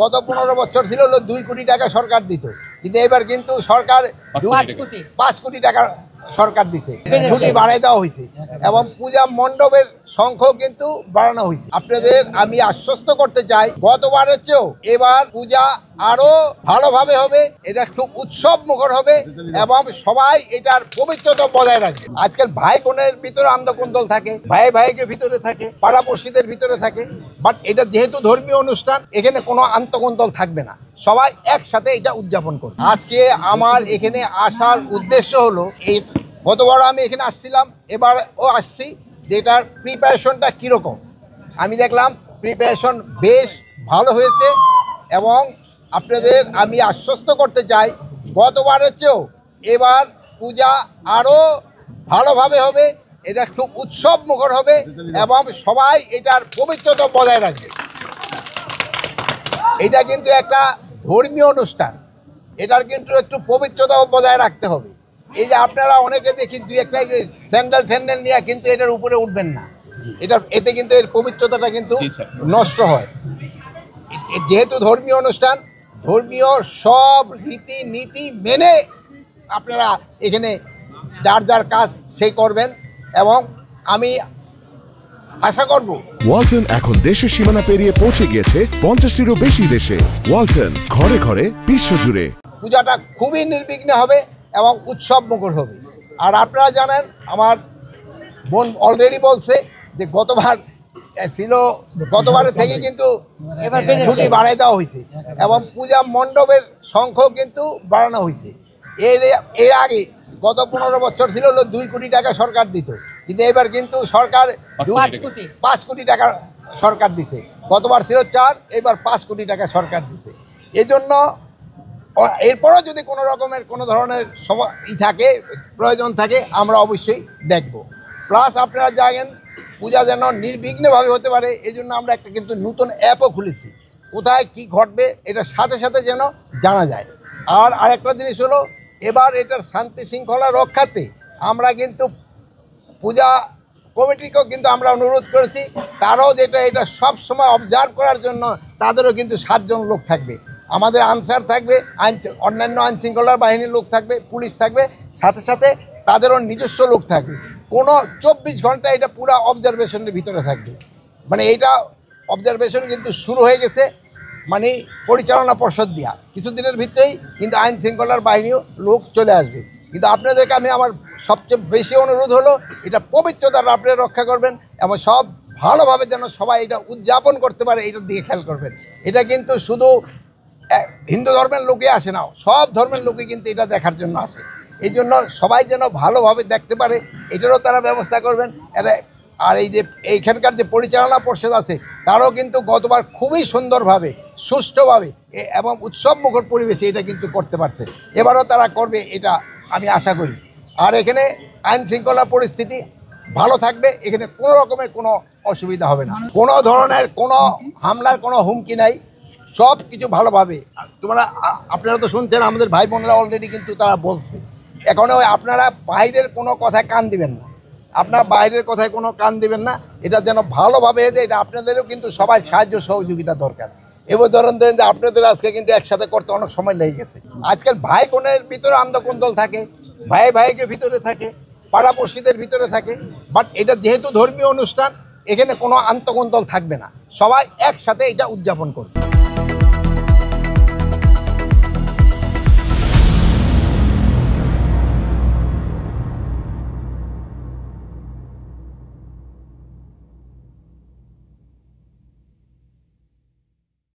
গত 15 বছর ছিল হলো 2 কোটি টাকা সরকার দিত, কিন্তু এবার কিন্তু সরকার 5 কোটি টাকা সরকার দিছে, ছুটি বাড়াই দেওয়া হয়েছে এবং পূজা মণ্ডপের সংখ্যাও কিন্তু বাড়ানো হয়েছে। আপনাদের আমি আশ্বস্ত করতে চাই, গতবারের চেয়েও এবার পূজা আরো ভালোভাবে হবে, এটা খুব উৎসব মুখর হবে এবং সবাই এটার পবিত্রতা বজায় রাখবে। আজকাল ভাই বোনের ভিতরে আন্দোলন থাকে, ভাই ভাইকে ভিতরে থাকে, পাড়াপড়শিদের ভিতরে থাকে, বাট এটা যেহেতু ধর্মীয় অনুষ্ঠান, এখানে কোনো আন্তঃকন্দল থাকবে না, সবাই একসাথে এটা উদযাপন করবে। আজকে আমার এখানে আসার উদ্দেশ্য হলো এই, গতবার আমি এখানে আসছিলাম, এবারও আসছি, যে এটার প্রিপারেশনটা কীরকম। আমি দেখলাম প্রিপারেশন বেশ ভালো হয়েছে এবং আপনাদের আমি আশ্বস্ত করতে চাই, গতবারের চেয়েও এবার পূজা আরও ভালোভাবে হবে, এটা খুব উৎসব মুখর হবে এবং সবাই এটার পবিত্রতা বজায় রাখবে। এটা কিন্তু একটা ধর্মীয় অনুষ্ঠান, এটার কিন্তু একটু পবিত্রতা বজায় রাখতে হবে। এই যে আপনারা অনেকে দেখি দুই একটা যে স্যান্ডেল ট্যান্ডেল নিয়ে, কিন্তু এটার উপরে উঠবেন না, এতে কিন্তু এর পবিত্রতাটা কিন্তু নষ্ট হয়। যেহেতু ধর্মীয় অনুষ্ঠান, ধর্মীয় সব রীতি নীতি মেনে আপনারা এখানে যার যার কাজ সেই করবেন এবং আমি আশা করব। ওয়ালটন এখন দেশের সীমানা পেরিয়ে পৌঁছে গিয়েছে 50টিরও বেশি দেশে। ওয়ালটন, ঘরে ঘরে বিশ্বজুড়ে। পূজাটা খুবই নির্বিঘ্নে হবে এবং উৎসব মুখর হবে। আর আপনারা জানেন, আমার বোন অলরেডি বলছে যে গতবার ছিল, গতবারের থেকে কিন্তু ছুটি বাড়াই দেওয়া হয়েছে এবং পূজা মণ্ডপের সংখ্যাও কিন্তু বাড়ানো হয়েছে। এর আগে গত 15 বছর ছিল হলো 2 কোটি টাকা সরকার দিত, কিন্তু এবার কিন্তু সরকার 5 কোটি টাকা সরকার দিছে। গতবার ছিল 4, এবার 5 কোটি টাকা সরকার দিছে। এজন্য এরপরও যদি কোনো রকমের কোনো ধরনের থাকে, প্রয়োজন থাকে, আমরা অবশ্যই দেখব। প্লাস আপনারা জানেন, পূজা যেন নির্বিঘ্নভাবে হতে পারে, এই জন্য আমরা একটা কিন্তু নতুন অ্যাপও খুলেছি, কোথায় কি ঘটবে এটার সাথে সাথে যেন জানা যায়। আর আরেকটা জিনিস হলো, এবার এটার শান্তি শৃঙ্খলা রক্ষাতে আমরা কিন্তু পূজা কমিটিকেও কিন্তু আমরা অনুরোধ করেছি, তারাও এটা সব সময় অবজার্ভ করার জন্য তাদেরও কিন্তু 7 জন লোক থাকবে, আমাদের আনসার থাকবে, অন্যান্য আইনশৃঙ্খলার বাহিনীর লোক থাকবে, পুলিশ থাকবে, সাথে সাথে তাদেরও নিজস্ব লোক থাকবে। কোনো 24 ঘন্টা এটা পুরো অবজারভেশনের ভিতরে থাকবে। মানে এইটা অবজারভেশন কিন্তু শুরু হয়ে গেছে, মানে পরিচালনা পর্ষদ দিয়া কিছুদিনের ভিতরেই কিন্তু আইন শৃঙ্খলার বাহিনীও লোক চলে আসবে। কিন্তু আপনাদেরকে আমি আমার সবচেয়ে বেশি অনুরোধ হলো, এটা পবিত্রতা আপনারা রক্ষা করবেন এবং সব ভালোভাবে যেন সবাই এটা উদযাপন করতে পারে, এটার দিকে খেয়াল করবেন। এটা কিন্তু শুধু হিন্দু ধর্মের লোকে আসে না, সব ধর্মের লোকে কিন্তু এটা দেখার জন্য আসে। এই জন্য সবাই যেন ভালোভাবে দেখতে পারে, এটারও তারা ব্যবস্থা করবেন। আর এই যে এইখানকার যে পরিচালনা পর্ষদ আছে, তারাও কিন্তু গতবার খুবই সুন্দরভাবে, সুষ্ঠুভাবে এবং উৎসব মুখর পরিবেশে এটা কিন্তু করতে পারছে, এবারও তারা করবে, এটা আমি আশা করি। আর এখানে আইন শৃঙ্খলা পরিস্থিতি ভালো থাকবে, এখানে কোনো রকমের কোনো অসুবিধা হবে না, কোনো ধরনের কোনো হামলার কোনো হুমকি নাই, সব কিছু ভালোভাবে। আপনারা তো শুনছেন, আমাদের ভাই বোনেরা অলরেডি কিন্তু তারা বলছে। এখনও আপনারা বাইরের কোনো কথায় কান দিবেন না, আপনারা বাইরের কথায় কোনো কান দিবেন না, এটা যেন ভালোভাবে হয়ে যায়। এটা আপনাদেরও কিন্তু সবাই সাহায্য সহযোগিতা দরকার। এবার ধরেন যে আপনাদের আজকে কিন্তু একসাথে করতে অনেক সময় লেগে গেছে। আজকাল ভাই বোনের ভিতরে আন্দোলন থাকে, ভাই ভাইকে ভিতরে থাকে, পাড়াপড়শিদের ভিতরে থাকে, বাট এটা যেহেতু ধর্মীয় অনুষ্ঠান, এখানে কোনো আন্তঃকন্দল থাকবে না, সবাই একসাথে এটা উদযাপন করছে।